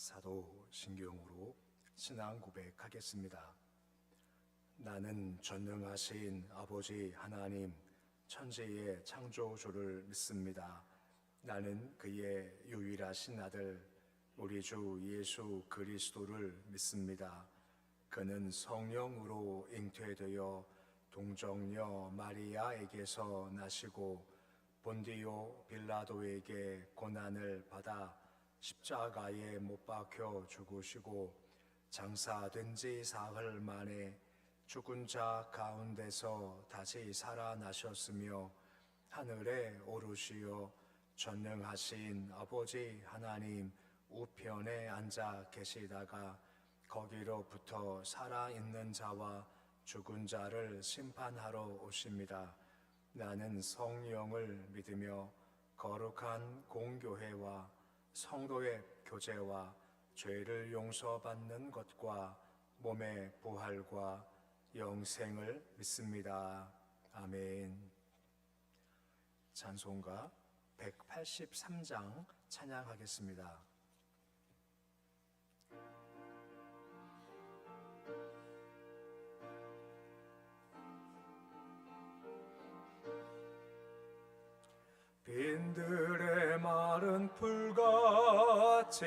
사도 신경으로 신앙 고백하겠습니다. 나는 전능하신 아버지 하나님 천지의 창조주를 믿습니다. 나는 그의 유일하신 아들 우리 주 예수 그리스도를 믿습니다. 그는 성령으로 잉태되어 동정녀 마리아에게서 나시고 본디오 빌라도에게 고난을 받아 십자가에 못 박혀 죽으시고 장사된 지 사흘 만에 죽은 자 가운데서 다시 살아나셨으며 하늘에 오르시어 전능하신 아버지 하나님 우편에 앉아 계시다가 거기로부터 살아있는 자와 죽은 자를 심판하러 오십니다. 나는 성령을 믿으며 거룩한 공교회와 성도의 교제와 죄를 용서받는 것과 몸의 부활과 영생을 믿습니다. 아멘. 찬송가 183장 찬양하겠습니다. 빈들의 마른 풀같이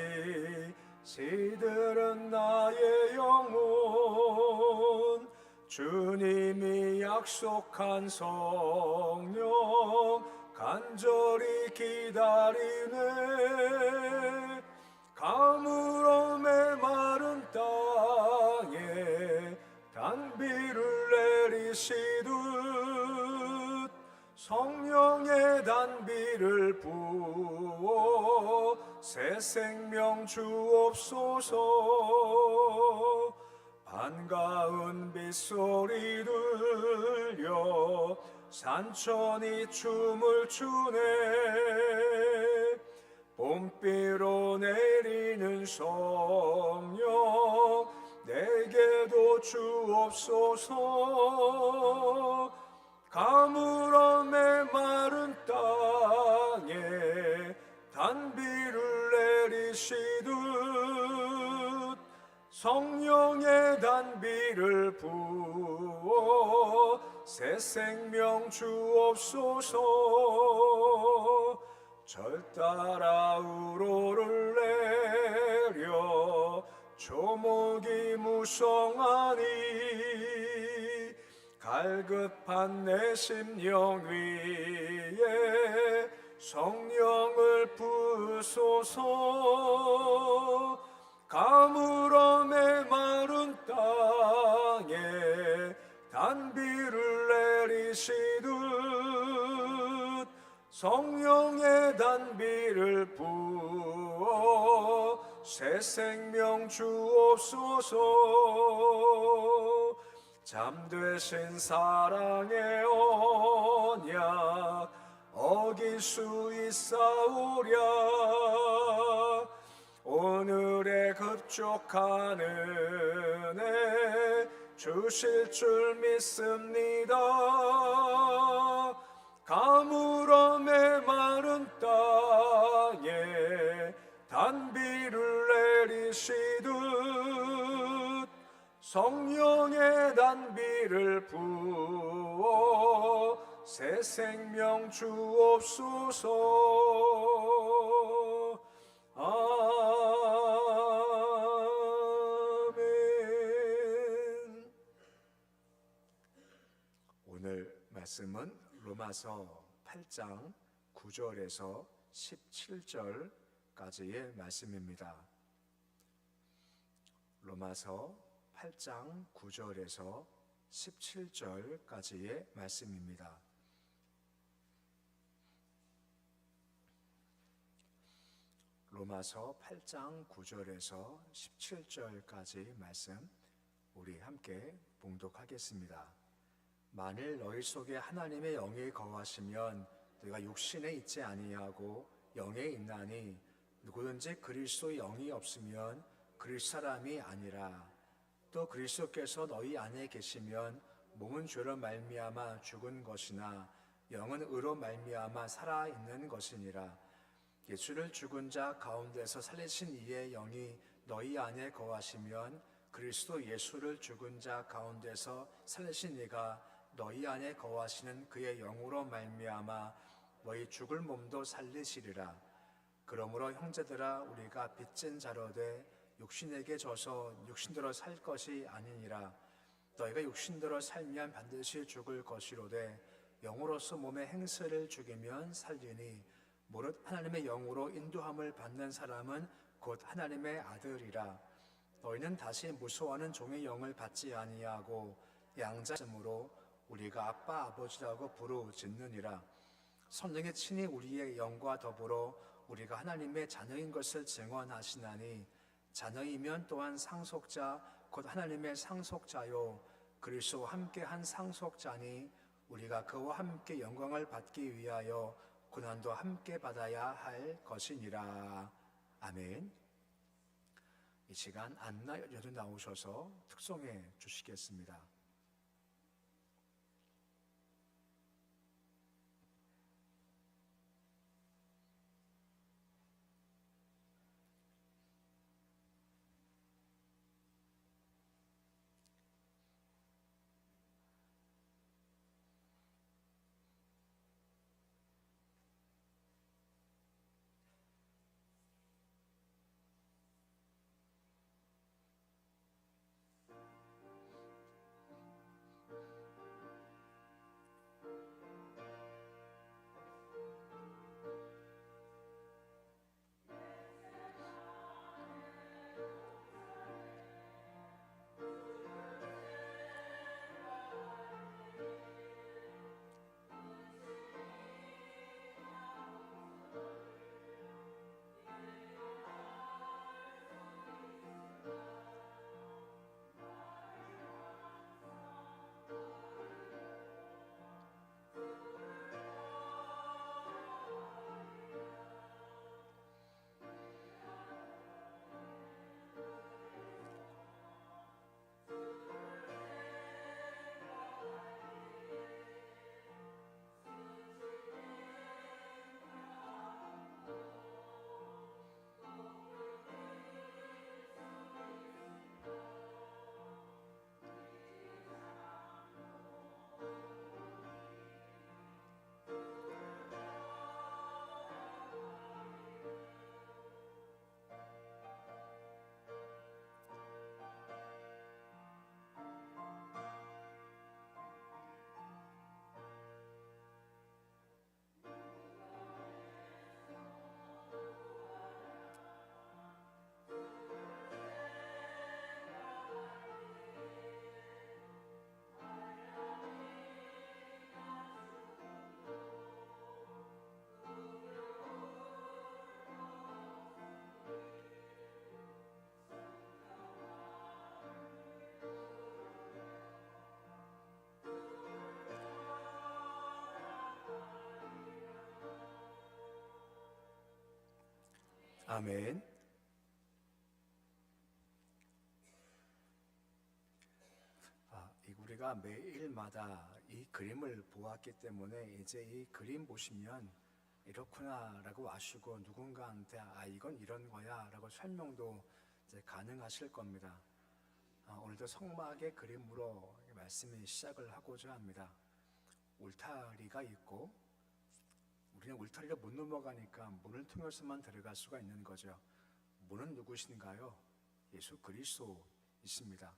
시들은 나의 영혼 주님이 약속한 성령 간절히 기다리네. 가물어 메마른 땅에 단비를 내리시듯 성령의 단비를 부어 새 생명 주옵소서. 반가운 빗소리 들려 산천이 춤을 추네. 봄비로 내리는 성령 내게도 주옵소서. 가물어 메마른 땅에 단비를 내리시듯 성령의 단비를 부어 새 생명 주옵소서. 절 따라 우로를 내려 조목이 무성하니 갈급한 내 심령 위에 성령을 부으소서. 가물어 메마른 땅에 단비를 내리시듯 성령의 단비를 부어 새 생명 주옵소서. 잠되신 사랑의 언약 어길 수 있사오랴. 오늘의 급족한 은혜 주실 줄 믿습니다. 가물어 메마른 땅에 단비를 내리시듯 성령의 단비를 부어 새 생명 주옵소서. 아멘. 오늘 말씀은 로마서 8장 9절에서 17절까지의 말씀입니다. 로마서 8장 9절에서 17절까지의 말씀입니다. 로마서 8장 9절에서 17절까지 말씀 우리 함께 봉독하겠습니다. 만일 너희 속에 하나님의 영이 거하시면 너희가 육신에 있지 아니하고 영에 있나니 누구든지 그리스도의 영이 없으면 그리스도 사람이 아니라. 또 그리스도께서 너희 안에 계시면 몸은 죄로 말미암아 죽은 것이나 영은 의로 말미암아 살아있는 것이니라. 예수를 죽은 자 가운데서 살리신 이의 영이 너희 안에 거하시면 그리스도 예수를 죽은 자 가운데서 살리신 이가 너희 안에 거하시는 그의 영으로 말미암아 너희 죽을 몸도 살리시리라. 그러므로 형제들아 우리가 빚진 자로되 육신에게 져서 육신대로 살 것이 아니니라. 너희가 육신대로 살면 반드시 죽을 것이로되 영으로서 몸의 행실을 죽이면 살리니 무릇 하나님의 영으로 인도함을 받는 사람은 곧 하나님의 아들이라. 너희는 다시 무서워하는 종의 영을 받지 아니하고 양자심으로 우리가 아빠 아버지라고 부르짖느니라. 성령이 친히 우리의 영과 더불어 우리가 하나님의 자녀인 것을 증언하시나니 자녀이면 또한 상속자 곧 하나님의 상속자요 그리스도와 함께 한 상속자니 우리가 그와 함께 영광을 받기 위하여 고난도 함께 받아야 할 것이니라. 아멘. 이 시간 안나 여도 나오셔서 특송해 주시겠습니다. 아멘. 우리가 매일마다 이 그림을 보았기 때문에 이제 이 그림 보시면 이렇구나라고 아시고 누군가한테 이건 이런 거야 라고 설명도 이제 가능하실 겁니다. 오늘도 성막의 그림으로 말씀이 시작을 하고자 합니다. 울타리가 있고 우리는 울타리를 못 넘어가니까 문을 통해서만 들어갈 수가 있는 거죠. 문은 누구신가요? 예수 그리스도이십니다.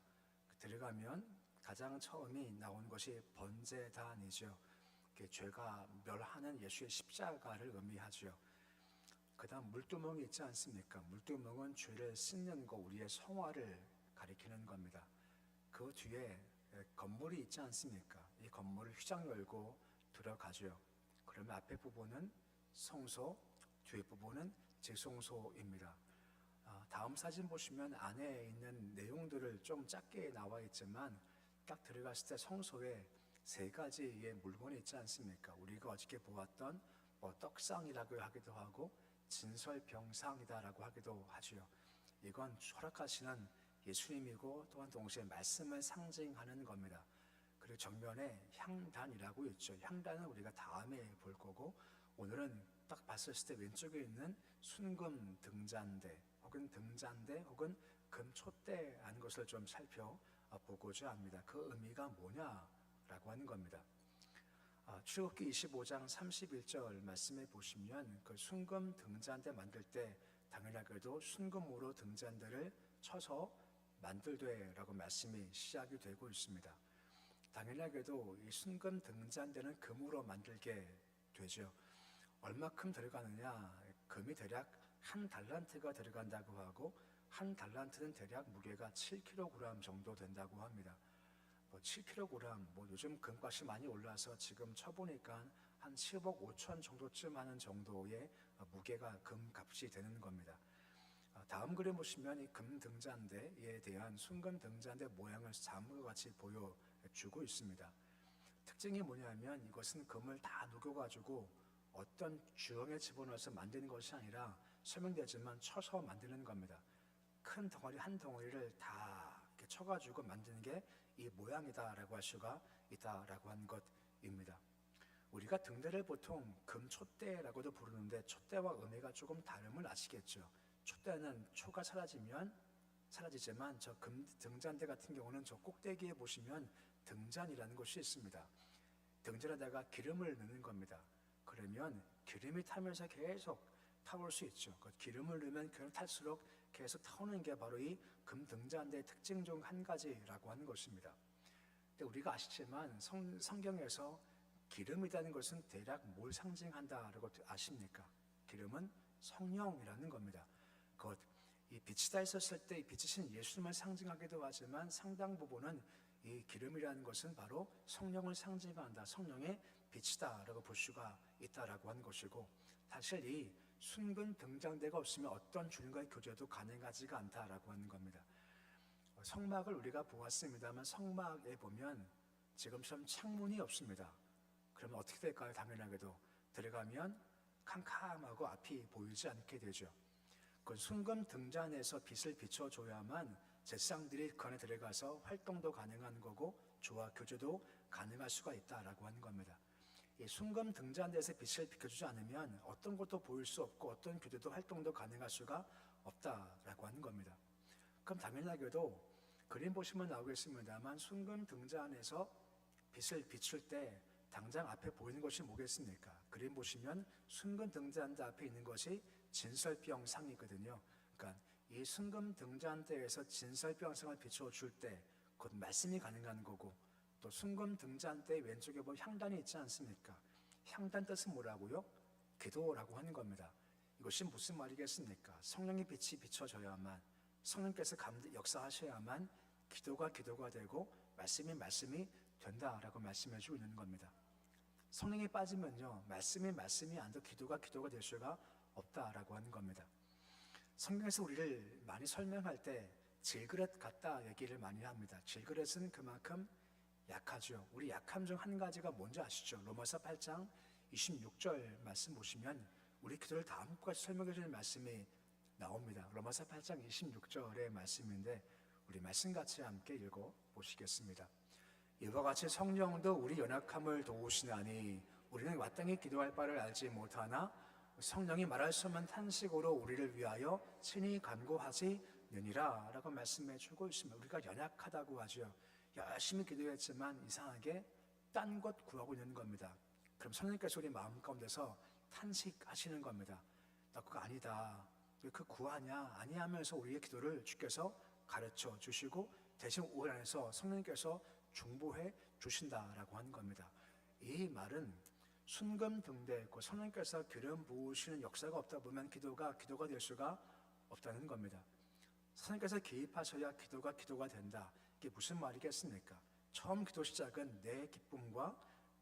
들어가면 가장 처음이 나온 것이 번제단이죠. 죄가 멸하는 예수의 십자가를 의미하죠. 그 다음 물두멍이 있지 않습니까? 물두멍은 죄를 씻는 거, 우리의 성화를 가리키는 겁니다. 그 뒤에 건물이 있지 않습니까? 이 건물을 휘장 열고 들어가죠. 그러면 앞에 부분은 성소, 뒤에 부분은 지성소입니다. 다음 사진 보시면 안에 있는 내용들을 좀 작게 나와 있지만 딱 들어갔을 때 성소에 세 가지의 물건이 있지 않습니까? 우리가 어저께 보았던 떡상이라고 하기도 하고 진설병상이다라고 하기도 하죠. 이건 허락하시는 예수님이고 또한 동시에 말씀을 상징하는 겁니다. 그리고 정면에 향단이라고 있죠. 향단은 우리가 다음에 볼 거고 오늘은 딱 봤을 때 왼쪽에 있는 순금 등잔대 혹은 등잔대 혹은 금촛대라는 것을 좀 살펴보고자 합니다. 그 의미가 뭐냐라고 하는 겁니다. 출애굽기 25장 31절 말씀해 보시면 그 순금 등잔대 만들 때 당연하게도 순금으로 등잔대를 쳐서 만들되라고 말씀이 시작이 되고 있습니다. 당연하게도 이 순금 등잔대는 금으로 만들게 되죠. 얼마큼 들어가느냐? 금이 대략 한 달란트가 들어간다고 하고 한 달란트는 대략 무게가 7kg 정도 된다고 합니다. 7kg, 요즘 금값이 많이 올라서 지금 쳐보니까 한 10억 5천 정도쯤 하는 정도의 무게가 금값이 되는 겁니다. 다음 그림 보시면 이 금 등잔대에 대한 순금 등잔대 모양을 다음과 같이 보여주고 있습니다. 특징이 뭐냐면 이것은 금을 다 녹여가지고 어떤 주형에 집어넣어서 만드는 것이 아니라 설명되지만 쳐서 만드는 겁니다. 큰 덩어리 한 덩어리를 다 이렇게 쳐가지고 만드는 게 이 모양이다라고 할 수가 있다라고 한 것입니다. 우리가 등대를 보통 금촛대라고도 부르는데 촛대와 의미가 조금 다름을 아시겠죠. 촛대는 초가 사라지지만 저 금 등잔대 같은 경우는 저 꼭대기에 보시면 등잔이라는 것이 있습니다. 등잔에다가 기름을 넣는 겁니다. 그러면 기름이 타면서 계속 타올 수 있죠. 그 기름을 넣으면 기름 탈수록 계속 타오는 게 바로 이 금 등잔대의 특징 중 한 가지라고 하는 것입니다. 근데 우리가 아시지만 성경에서 기름이라는 것은 대략 뭘 상징한다라고 아십니까? 기름은 성령이라는 겁니다. 이 빛이 다 있었을 때 빛이신 예수님을 상징하기도 하지만 상당 부분은 이 기름이라는 것은 바로 성령을 상징한다. 성령의 빛이다라고 볼 수가 있다라고 하는 것이고, 사실 이 순금 등잔대가 없으면 어떤 주님과의 교제도 가능하지가 않다라고 하는 겁니다. 성막을 우리가 보았습니다만 성막에 보면 지금처럼 창문이 없습니다. 그러면 어떻게 될까요? 당연하게도 들어가면 캄캄하고 앞이 보이지 않게 되죠. 그 순금 등잔에서 빛을 비춰줘야만 제사장들이 그 안에 들어가서 활동도 가능한 거고 조화 교제도 가능할 수가 있다라고 하는 겁니다. 이 순금 등잔대에서 빛을 비춰주지 않으면 어떤 것도 보일 수 없고 어떤 교제도 활동도 가능할 수가 없다라고 하는 겁니다. 그럼 당연하게도 그림 보시면 나오겠습니다만 순금 등잔에서 빛을 비출 때 당장 앞에 보이는 것이 뭐겠습니까? 그림 보시면 순금 등잔대 앞에 있는 것이 진설병상이거든요. 그러니까 이 순금 등잔대에서 진설병상을 비춰줄 때 곧 말씀이 가능한 거고, 또 순금 등잔대 왼쪽에 보면 향단이 있지 않습니까? 향단 뜻은 뭐라고요? 기도라고 하는 겁니다. 이것이 무슨 말이겠습니까? 성령의 빛이 비춰져야만, 성령께서 역사하셔야만 기도가 되고 말씀이 된다라고 말씀해주고 있는 겁니다. 성령이 빠지면요, 말씀이 안 돼 기도가 될 수가 없다라고 하는 겁니다. 성경에서 우리를 많이 설명할 때 질그릇 같다 얘기를 많이 합니다. 질그릇은 그만큼 약하죠. 우리 약함 중 한 가지가 뭔지 아시죠? 로마서 8장 26절 말씀 보시면 우리 기도를 다음까지 설명해 주는 말씀이 나옵니다. 로마서 8장 26절의 말씀인데 우리 말씀 같이 함께 읽어 보시겠습니다. 이와 같이 성령도 우리 연약함을 도우시나니 우리는 마땅히 기도할 바를 알지 못하나 성령이 말할 수 없는 탄식으로 우리를 위하여 친히 간구하시느니라 라고 말씀해 주고 있습니다. 우리가 연약하다고 하죠. 열심히 기도했지만 이상하게 딴 것 구하고 있는 겁니다. 그럼 성령께서 우리 마음 가운데서 탄식하시는 겁니다. 나 그거 아니다. 왜 그 구하냐? 아니하면서 우리의 기도를 주께서 가르쳐 주시고 대신 우리 안에서 성령께서 중보해 주신다라고 하는 겁니다. 이 말은 순금 등대 있고 성령께서 기름 부으시는 역사가 없다 보면 기도가 될 수가 없다는 겁니다. 성령께서 개입하셔야 기도가 된다. 이게 무슨 말이겠습니까? 처음 기도 시작은 내 기쁨과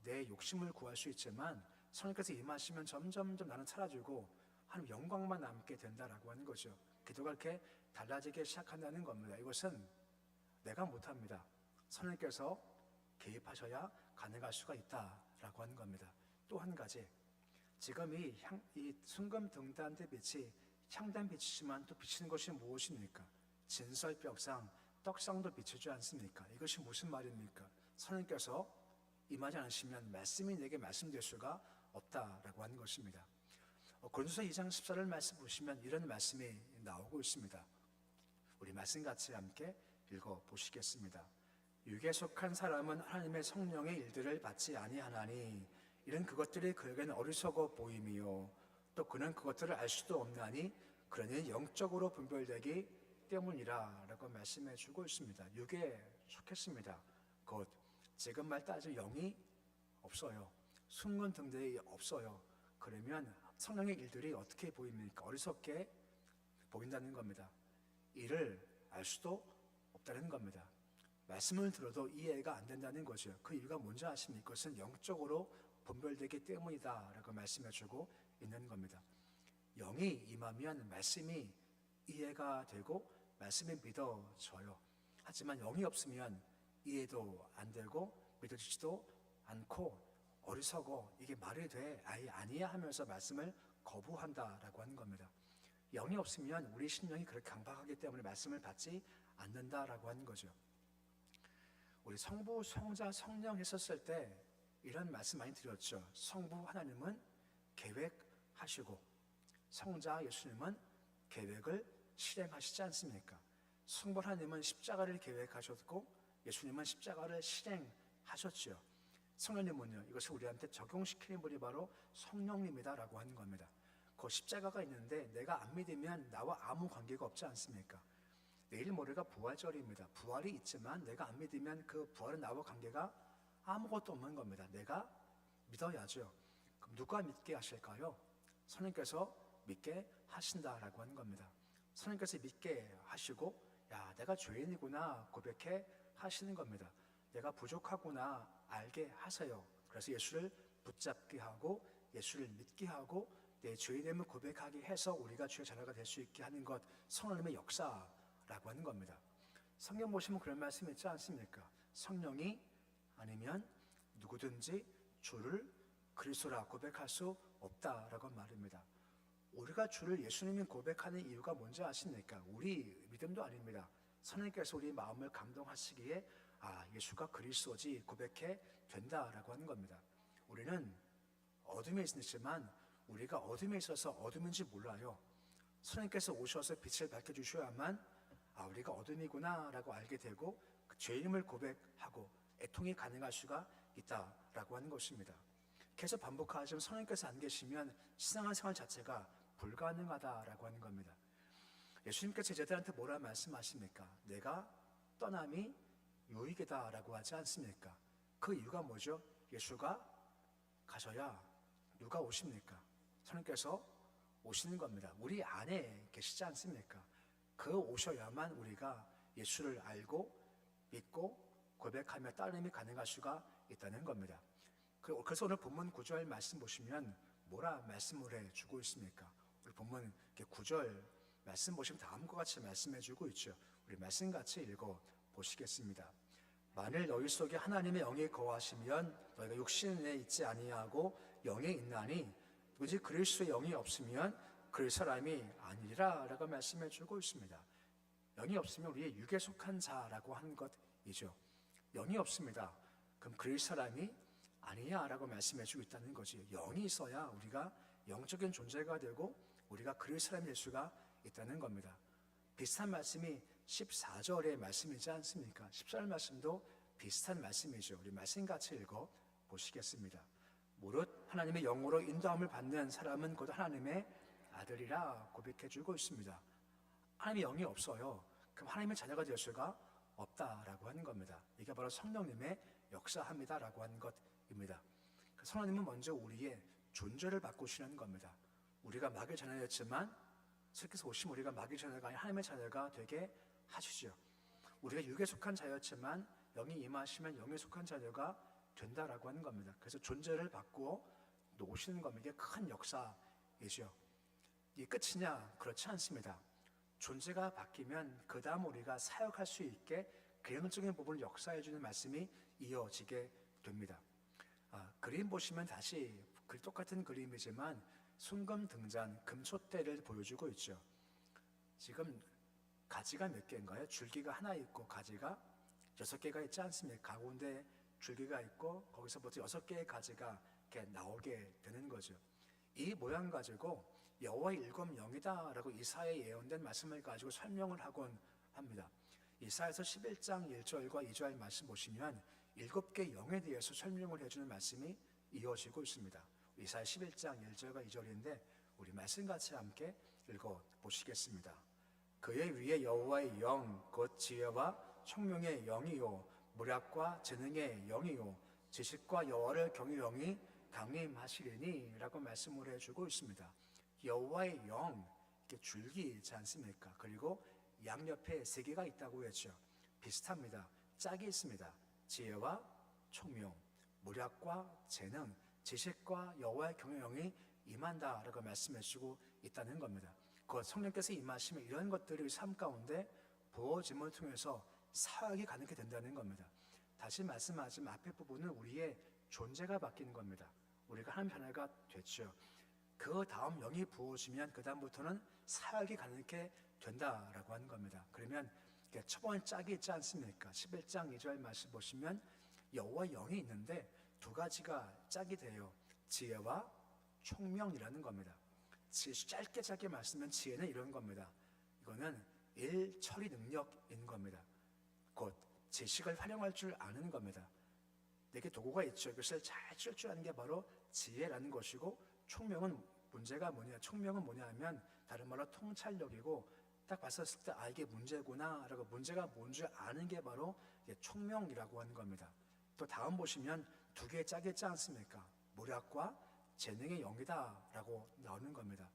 내 욕심을 구할 수 있지만 성령께서 임하시면 점점 나는 사라지고 하나님 영광만 남게 된다라고 하는 거죠. 기도가 이렇게 달라지기 시작한다는 겁니다. 이것은 내가 못합니다. 성령께서 개입하셔야 가능할 수가 있다라고 하는 겁니다. 또 한 가지, 지금 이 순금 등잔대 빛이 향단 빛이지만 또 비치는 것이 무엇입니까? 진설벽상, 떡상도 비치지 않습니까? 이것이 무슨 말입니까? 성령께서 임하지 않으시면 말씀이 내게 말씀될 수가 없다라고 하는 것입니다. 고린도서 2장 14절 말씀 보시면 이런 말씀이 나오고 있습니다. 우리 말씀 같이 함께 읽어보시겠습니다. 육에 속한 사람은 하나님의 성령의 일들을 받지 아니하나니 이는 그것들이 그에게는 어리석어 보임이요 또 그는 그것들을 알 수도 없나니 그러니 영적으로 분별되기 때문이라 라고 말씀해 주고 있습니다. 육에 속했습니다. 곧 지금 말 따지면 영이 없어요. 순간 등대이 없어요. 그러면 성령의 일들이 어떻게 보입니까? 어리석게 보인다는 겁니다. 이를 알 수도 없다는 겁니다. 말씀을 들어도 이해가 안 된다는 거죠. 그 이유가 뭔지 아십니까? 그것은 영적으로 분별되기 때문이다 라고 말씀해 주고 있는 겁니다. 영이 임하면 말씀이 이해가 되고 말씀이 믿어져요. 하지만 영이 없으면 이해도 안 되고 믿어지지도 않고 어리석어 이게 말이 돼 아예 아니야 하면서 말씀을 거부한다라고 하는 겁니다. 영이 없으면 우리 심령이 그렇게 강박하기 때문에 말씀을 받지 않는다라고 하는 거죠. 우리 성부, 성자, 성령 했었을 때 이런 말씀 많이 드렸죠. 성부 하나님은 계획하시고 성자 예수님은 계획을 실행하시지 않습니까? 성부 하나님은 십자가를 계획하셨고 예수님은 십자가를 실행하셨죠. 성령님은요, 이것을 우리한테 적용시키는 분이 바로 성령님이다라고 하는 겁니다. 그 십자가가 있는데 내가 안 믿으면 나와 아무 관계가 없지 않습니까? 내일 모레가 부활절입니다. 부활이 있지만 내가 안 믿으면 그 부활은 나와 관계가 아무것도 없는 겁니다. 내가 믿어야죠. 그럼 누가 믿게 하실까요? 성령께서 믿게 하신다라고 하는 겁니다. 성령께서 믿게 하시고 야 내가 죄인이구나 고백해 하시는 겁니다. 내가 부족하구나 알게 하세요. 그래서 예수를 붙잡게 하고 예수를 믿게 하고 내 죄인임을 고백하게 해서 우리가 주의 자녀가 될 수 있게 하는 것 성령님의 역사라고 하는 겁니다. 성경 보시면 그런 말씀 있지 않습니까? 성령이 아니면 누구든지 주를 그리스도라 고백할 수 없다라고 말입니다. 우리가 주를 예수님이 고백하는 이유가 뭔지 아십니까? 우리 믿음도 아닙니다. 성령께서 우리 마음을 감동하시기에 예수가 그리스도지 고백해 된다라고 하는 겁니다. 우리는 어둠에 있지만 우리가 어둠에 있어서 어둠인지 몰라요. 성령께서 오셔서 빛을 밝혀주셔야만 우리가 어둠이구나 라고 알게 되고 그 죄임을 고백하고 애통이 가능할 수가 있다라고 하는 것입니다. 계속 반복하지만 성령께서 안 계시면 신앙생활 자체가 불가능하다라고 하는 겁니다. 예수님께서 제자들한테 뭐라 말씀하십니까? 내가 떠남이 유익이다라고 하지 않습니까? 그 이유가 뭐죠? 예수가 가셔야 누가 오십니까? 성령께서 오시는 겁니다. 우리 안에 계시지 않습니까? 그 오셔야만 우리가 예수를 알고 믿고 고백하며 따름이 가능할 수가 있다는 겁니다. 그래서 오늘 본문 9절 말씀 보시면 뭐라 말씀을 해주고 있습니까? 우리 본문 9절 말씀 보시면 다음과 같이 말씀해주고 있죠. 우리 말씀 같이 읽어보시겠습니다. 만일 너희 속에 하나님의 영이 거하시면 너희가 육신에 있지 아니하고 영에 있나니 누구지 그리스도의 영이 없으면 그 사람이 아니라 라고 말씀해주고 있습니다. 영이 없으면 우리의 육에 속한 자라고 하는 것이죠. 영이 없습니다. 그럼 그 사람이 아니야 라고 말씀해주고 있다는 거지. 영이 있어야 우리가 영적인 존재가 되고 우리가 그럴 사람이 될 수가 있다는 겁니다. 비슷한 말씀이 14절의 말씀이지 않습니까? 14절 말씀도 비슷한 말씀이죠. 우리 말씀 같이 읽어 보시겠습니다. 무릇 하나님의 영으로 인도함을 받는 사람은 곧 하나님의 아들이라 고백해주고 있습니다. 하나님의 영이 없어요. 그럼 하나님의 자녀가 될 수가 없다라고 하는 겁니다. 이게 바로 성령님의 역사합니다라고 하는 것입니다. 성령님은 먼저 우리의 존재를 바꾸시는 겁니다. 우리가 마귀의 자녀였지만 성령께서 오시면 우리가 마귀의 자녀가 아닌 하나님의 자녀가 되게 하시죠. 우리가 육에 속한 자였지만 영이 임하시면 영에 속한 자녀가 된다라고 하는 겁니다. 그래서 존재를 바꾸어 놓으시는 겁니다. 이게 큰 역사이죠. 이게 끝이냐? 그렇지 않습니다. 존재가 바뀌면 그 다음 우리가 사역할 수 있게 그 영적인 부분을 역사해주는 말씀이 이어지게 됩니다. 그림 보시면 다시 똑같은 그림이지만 순금 등잔 금솥대를 보여주고 있죠. 지금 가지가 몇 개인가요? 줄기가 하나 있고 가지가 6개가 있지 않습니까? 가운데 줄기가 있고 거기서부터 6개의 가지가 이렇게 나오게 되는 거죠. 이 모양 가지고 여호와의 일곱 영이다 라고 이사야에 예언된 말씀을 가지고 설명을 하곤 합니다. 이사야서 11장 1절과 2절 말씀 보시면 7개 영에 대해서 설명을 해주는 말씀이 이어지고 있습니다. 이사야 11장 1절과 2절인데 우리 말씀 같이 함께 읽어보시겠습니다. 그의 위에 여호와의 영 곧 지혜와 총명의 영이요 무략과 재능의 영이요 지식과 여호와를 경외의 영이 강림하시리니 라고 말씀을 해주고 있습니다. 여호와의 영, 이렇게 줄기이지 않습니까? 그리고 양옆에 세 개가 있다고 했죠. 비슷합니다. 짝이 있습니다. 지혜와 총명, 무략과 재능, 지식과 여호와의 경외의 영이 임한다라고 말씀해주고 있다는 겁니다. 그 성령께서 임하시면 이런 것들이 삶 가운데 부어짐을 통해서 사역이 가능하게 된다는 겁니다. 다시 말씀하지만 앞에 부분은 우리의 존재가 바뀌는 겁니다. 우리가 하나님 변화가 됐죠. 그 다음 영이 부어지면 그 다음부터는 사역이 가능하게 된다라고 하는 겁니다. 그러면 첫 번째 짝이 있지 않습니까? 11장 2절 말씀 보시면 여호와 영이 있는데 두 가지가 짝이 돼요. 지혜와 총명이라는 겁니다. 짧게 말씀하면 지혜는 이런 겁니다. 이거는 일 처리 능력인 겁니다. 곧 지식을 활용할 줄 아는 겁니다. 내게 도구가 있죠. 이것을 잘 쓸 줄 아는 게 바로 지혜라는 것이고, 총명은 문제가 뭐냐? 총명은 뭐냐 하면 다른 말로 통찰력이고, 딱 봤었을 때 이게 문제구나 라고 문제가 뭔지 아는 게 바로 총명이라고 하는 겁니다. 또 다음 보시면 두 개의 짝이 있지 않습니까? 모략과 재능의 영이다 라고 나오는 겁니다.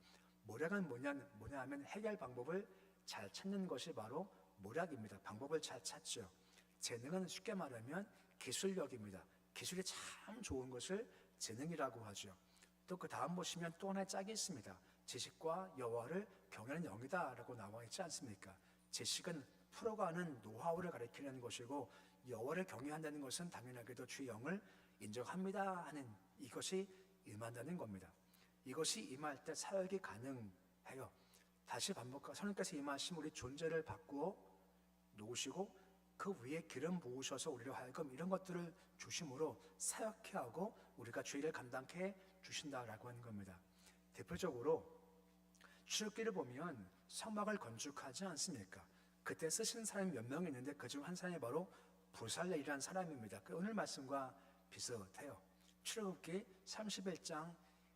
모략은 뭐냐 하면 해결 방법을 잘 찾는 것이 바로 모략입니다. 방법을 잘 찾죠. 재능은 쉽게 말하면 기술력입니다. 기술이 참 좋은 것을 재능이라고 하죠. 또 그 다음 보시면 또 하나의 짝이 있습니다. 지식과 여호와를 경외하는 영이다 라고 나와 있지 않습니까? 지식은 풀어가는 노하우를 가리키는 것이고, 여호와를 경외한다는 것은 당연하게도 주의 영을 인정합니다 하는 이것이 임한다는 겁니다. 이것이 임할 때 사역이 가능해요. 다시 반복하고 성령께서 임하시면 우리 존재를 바꾸어 놓으시고 그 위에 기름 부으셔서 우리로 하여금 이런 것들을 주심으로 사역케 하고 우리가 죄를 감당케 해 주신다라고 하는 겁니다. 대표적으로 출애굽기를 보면 성막을 건축하지 않습니까? 그때 쓰신 사람이 몇 명 있는데 그중 한 사람이 바로 부살렐이라는 사람입니다. 오늘 말씀과 비슷해요. 출애굽기 31장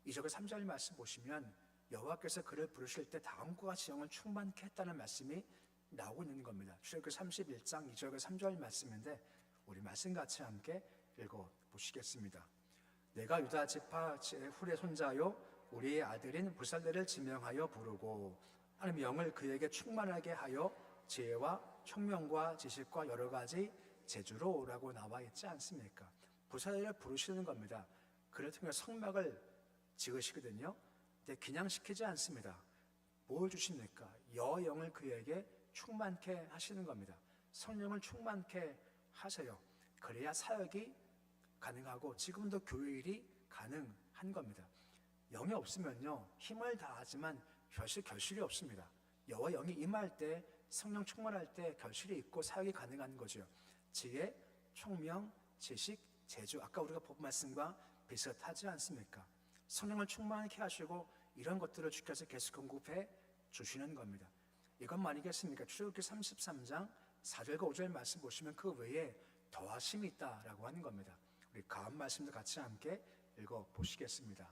2절과 3절 말씀 보시면 여호와께서 그를 부르실 때 다음과 같이 영을 충만케 했다는 말씀이 나오고 있는 겁니다. 출애굽기 31장 2절과 3절 말씀인데 우리 말씀 같이 함께 읽어보시겠습니다. 내가 유다 지파 훌의 손자요 우리의 아들인 부살렐을 지명하여 부르고 하나님 영을 그에게 충만하게 하여 지혜와 총명과 지식과 여러 가지 재주로 라고 나와 있지 않습니까? 부살렐을 부르시는 겁니다. 그를 통해 성막을 지으시거든요. 근데 그냥 시키지 않습니다. 뭘 주십니까? 여영을 그에게 충만케 하시는 겁니다. 성령을 충만케 하세요. 그래야 사역이 가능하고 지금도 교회 일이 가능한 겁니다. 영이 없으면요 힘을 다하지만 결실이 없습니다. 여호와 영이 임할 때 성령 충만할 때 결실이 있고 사역이 가능한 거죠. 지혜, 총명, 지식, 재주, 아까 우리가 본 말씀과 비슷하지 않습니까? 성령을 충만케 하시고 이런 것들을 주께서 계속 공급해 주시는 겁니다. 이것만이겠습니까? 출애굽기 33장 4절과 5절 말씀 보시면 그 외에 더하심이 있다라고 하는 겁니다. 우리 다음 말씀도 같이 함께 읽어보시겠습니다.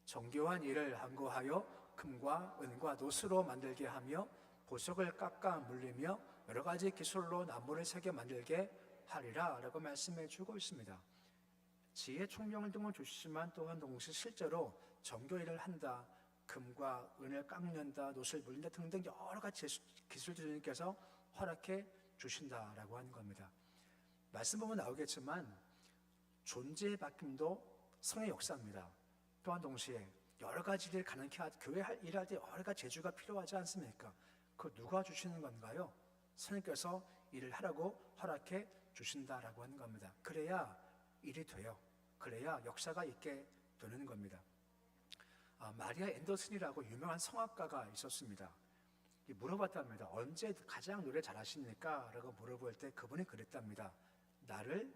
정교한 일을 항구하여 금과 은과 노스로 만들게 하며 보석을 깎아 물리며 여러 가지 기술로 나무를 새겨 만들게 하리라 라고 말씀해 주고 있습니다. 지혜 총명을 등을 주시지만 또한 동시에 실제로 정교 일을 한다, 금과 은을 깎는다, 노스를 물린다 등등 여러 가지 기술들을 주님께서 허락해 주신다라고 하는 겁니다. 말씀 보면 나오겠지만 존재의 바뀜도 성의 역사입니다. 또한 동시에 여러 가지 일을 가능케 교회 일할 때 여러 가지 재주가 필요하지 않습니까? 그 누가 주시는 건가요? 성령께서 일을 하라고 허락해 주신다라고 하는 겁니다. 그래야 일이 돼요. 그래야 역사가 있게 되는 겁니다. 마리아 앤더슨이라고 유명한 성악가가 있었습니다. 물어봤답니다. 언제 가장 노래 잘하십니까? 라고 물어볼 때 그분이 그랬답니다. 나를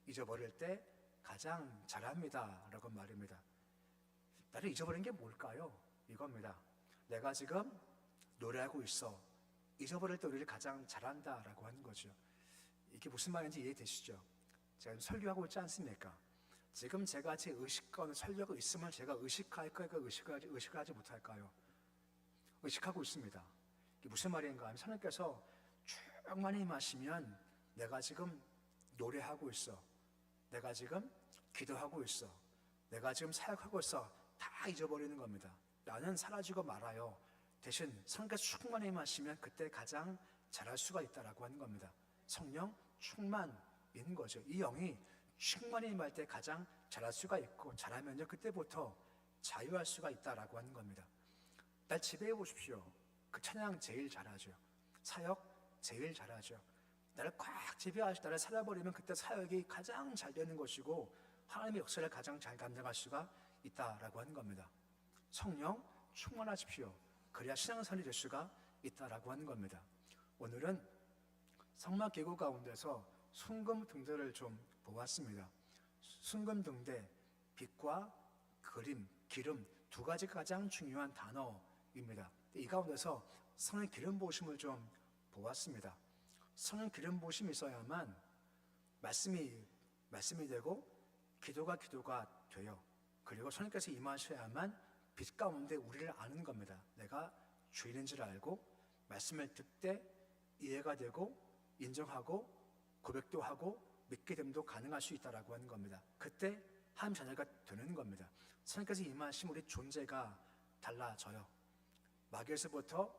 잊어버릴 때 가장 잘합니다 라고 말입니다. 나를 잊어버린 게 뭘까요? 이겁니다. 내가 지금 노래하고 있어. 잊어버릴 때 우리를 가장 잘한다라고 하는 거죠. 이게 무슨 말인지 이해되시죠? 제가 설교하고 있지 않습니까? 지금 제가 제 의식과 설교가 있으면 제가 의식할까요? 의식하지 못할까요? 의식하고 있습니다. 이게 무슨 말인가 하면 하나님께서 충만히 마시면 내가 지금 노래하고 있어. 내가 지금 기도하고 있어. 내가 지금 사역하고 있어. 다 잊어버리는 겁니다. 나는 사라지고 말아요. 대신 성령께서 충만히 마시면 그때 가장 잘할 수가 있다라고 하는 겁니다. 성령 충만인 거죠. 이 영이 충만히 임할 때 가장 잘할 수가 있고, 잘하면요 그때부터 자유할 수가 있다라고 하는 겁니다. 날 지배해 보십시오. 그 찬양 제일 잘하죠. 사역 제일 잘하죠. 나를 꽉 지배하시고 나를 살아버리면 그때 사역이 가장 잘 되는 것이고 하나님의 역사를 가장 잘 감당할 수가 있다라고 하는 겁니다. 성령 충만하십시오. 그래야 신앙생활이 될 수가 있다라고 하는 겁니다. 오늘은 성막기구 가운데서 순금등대를 좀 보았습니다. 순금등대, 빛과 그림, 기름 두 가지가 가장 중요한 단어입니다. 이 가운데서 성령 기름 부으심을 좀 보았습니다. 성령 기름 부으심이 있어야만 말씀이 되고 기도가 돼요. 그리고 성령께서 임하셔야만 빛 가운데 우리를 아는 겁니다. 내가 주인인 줄 알고 말씀을 듣되 이해가 되고 인정하고 고백도 하고 믿게 됨도 가능할 수 있다라고 하는 겁니다. 그때 하나님 자녀가 되는 겁니다. 성령께서 임하시면 우리 존재가 달라져요. 마귀에서부터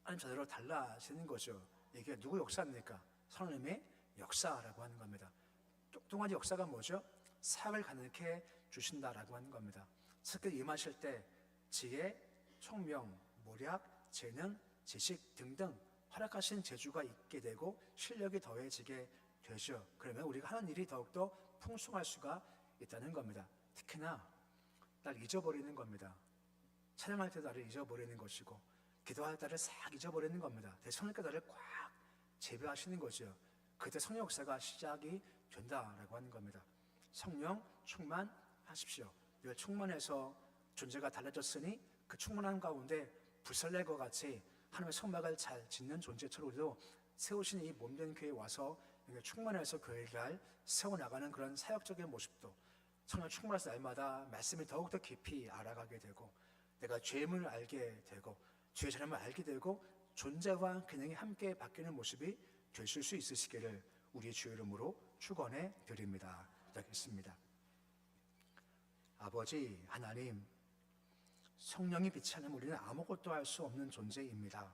하나님 자녀로 달라지는 거죠. 이게 누구 역사입니까? 성령님의 역사라고 하는 겁니다. 뚱뚱한 역사가 뭐죠? 사역을 가능케 주신다라고 하는 겁니다. 성령께서 임하실 때 지혜, 총명, 모략, 재능, 지식 등등 활약하신 재주가 있게 되고 실력이 더해지게 되죠. 그러면 우리가 하는 일이 더욱더 풍성할 수가 있다는 겁니다. 특히나 날 잊어버리는 겁니다. 찬양할 때 나를 잊어버리는 것이고 기도할 때를 싹 잊어버리는 겁니다. 성령께서 나를 꽉 재배하시는 거죠. 그때 성령 역사가 시작이 된다라고 하는 겁니다. 성령 충만하십시오. 늘 충만해서 존재가 달라졌으니 그 충만한 가운데 불살날과 같이 하나님의 성막을 잘 짓는 존재처럼 우리도 세우신 이 몸된 교회에 와서 충만해서 교회를 세워나가는 그런 사역적인 모습도 성령 충만해서 날마다 말씀을 더욱더 깊이 알아가게 되고 내가 죄임을 알게 되고 죄의 잘함을 알게 되고 존재와 기능이 함께 바뀌는 모습이 되실 수 있으시기를 우리의 주의 이름으로 축원해 드립니다. 기도하겠습니다. 아버지 하나님, 성령이 빛이 않으면 우리는 아무것도 할 수 없는 존재입니다.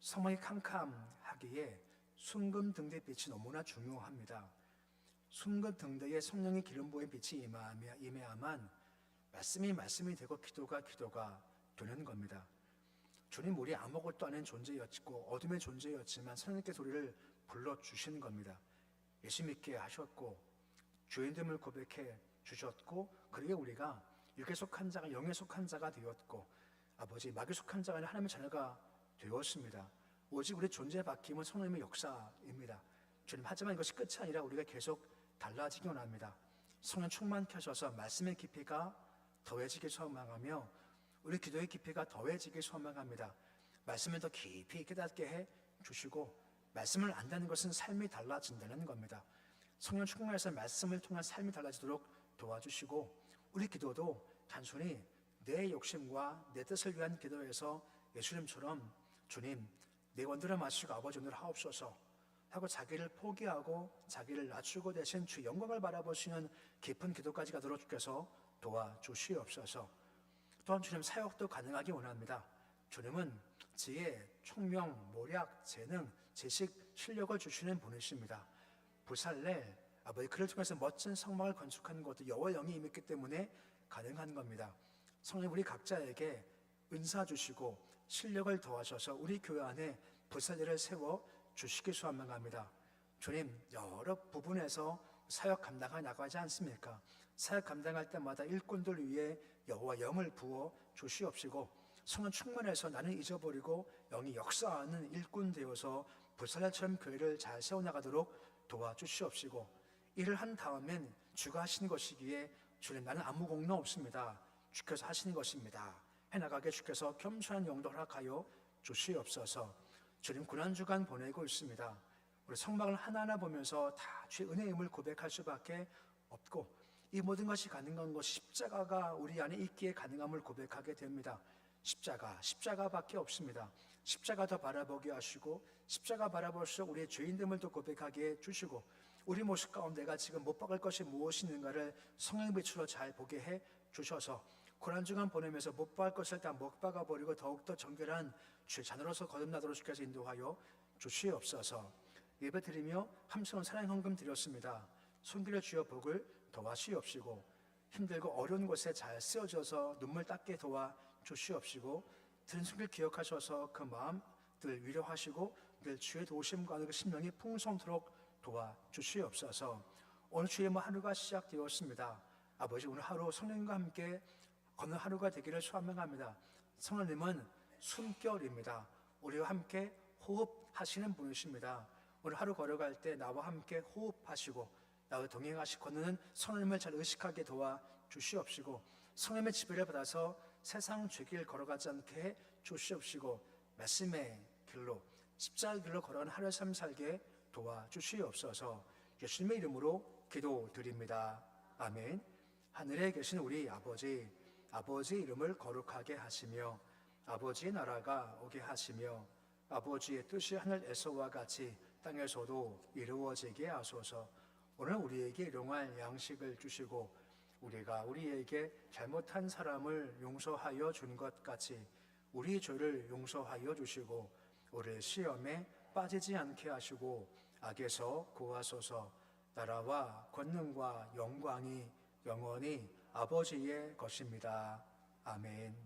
성막이 캄캄하기에 순금등대 빛이 너무나 중요합니다. 순금등대에 성령의 기름 부은 빛이 임해야만 말씀이 되고 기도가 되는 겁니다. 주님, 우리 아무것도 아닌 존재였고 어둠의 존재였지만 성령께서 우리를 불러주신 겁니다. 예수 믿게 하셨고 주인됨을 고백해 주셨고 그리고 우리가 육에 속한 자가 영에 속한 자가 되었고 아버지 마귀에 속한 자가 아니라 하나님의 자녀가 되었습니다. 오직 우리 존재의 바뀜은 성령님의 역사입니다. 주님, 하지만 이것이 끝이 아니라 우리가 계속 달라지기 원합니다. 성령 충만케 하셔서 말씀의 깊이가 더해지길 소망하며 우리 기도의 깊이가 더해지길 소망합니다. 말씀을 더 깊이 깨닫게 해 주시고 말씀을 안다는 것은 삶이 달라진다는 겁니다. 성령 충만해서 말씀을 통한 삶이 달라지도록 도와주시고 우리 기도도 단순히 내 욕심과 내 뜻을 위한 기도에서 예수님처럼 주님 내 원대로 마시고 아버지 오늘 하옵소서 하고 자기를 포기하고 자기를 낮추고 대신 주 영광을 바라보시는 깊은 기도까지 가도록 주께서 도와주시옵소서. 또한 주님 사역도 가능하기 원합니다. 주님은 지혜, 총명, 모략, 재능, 지식, 실력을 주시는 분이십니다. 부살렐 아버지 그를 통해서 멋진 성막을 건축하는 것도 여호와 영이 임했기 때문에 가능한 겁니다. 성령 우리 각자에게 은사 주시고 실력을 더하셔서 우리 교회 안에 부살렐을 세워 주시기 소망합니다. 주님 여러 부분에서 사역 감당해 나가지 않습니까? 사역 감당할 때마다 일꾼들 위해 여호와 영을 부어 주시옵시고 성령 충만해서 나는 잊어버리고 영이 역사하는 일꾼 되어서 부살렐처럼 교회를 잘 세워나가도록 도와주시옵시고 이를 한 다음엔 주가 하신 것이기에 주님 나는 아무 공로 없습니다. 주께서 하시는 것입니다. 해나가게 주께서 겸손한 영도 허락하여 주시옵소서. 주님 고난주간 보내고 있습니다. 우리 성막을 하나하나 보면서 다 주의 은혜임을 고백할 수밖에 없고, 이 모든 것이 가능한 것 십자가가 우리 안에 있기에 가능함을 고백하게 됩니다. 십자가밖에 없습니다. 십자가 더 바라보게 하시고, 십자가 바라볼수록 우리의 죄인됨을 더 고백하게 해주시고, 우리 모습 가운데 내가 지금 못 박을 것이 무엇이 있는가를 성령 빛으로 잘 보게 해 주셔서 고난주간 보내면서 못 박을 것을 다 못 박아버리고 더욱더 정결한 주의 자녀로서 거듭나도록 주께서 인도하여 주시옵소서. 예배드리며 함성은 사랑 헌금 드렸습니다. 손길을 주여 복을 더하시옵시고, 힘들고 어려운 곳에 잘 쓰여져서 눈물 닦게 도와 주시옵시고, 들은 손길 기억하셔서 그 마음들 위로하시고 늘 주의 도우심과 그 심령이 풍성토록 도와 주시옵소서. 오늘 주의 하루가 시작되었습니다. 아버지, 오늘 하루 성령님과 함께 걷는 하루가 되기를 소망합니다. 성령님은 숨결입니다. 우리와 함께 호흡하시는 분이십니다. 오늘 하루 걸어갈 때 나와 함께 호흡하시고 나와 동행하시 걷는 성령님을 잘 의식하게 도와 주시옵시고, 성령님의 지배를 받아서 세상 죄길 걸어가지 않게 해 주시옵시고, 말씀의 길로 십자가의 길로 걸어가는 하루의 삶 살게 도와 주시옵소서. 예수님의 이름으로 기도드립니다. 아멘. 하늘에 계신 우리 아버지, 아버지의 이름을 거룩하게 하시며 아버지의 나라가 오게 하시며 아버지의 뜻이 하늘에서와 같이 땅에서도 이루어지게 하소서. 오늘 우리에게 일용할 양식을 주시고 우리가 우리에게 잘못한 사람을 용서하여 준 것 같이 우리 죄를 용서하여 주시고 우리를 시험에 빠지지 않게 하시고 악에서 구하소서. 나라와 권능과 영광이 영원히 아버지의 것입니다. 아멘.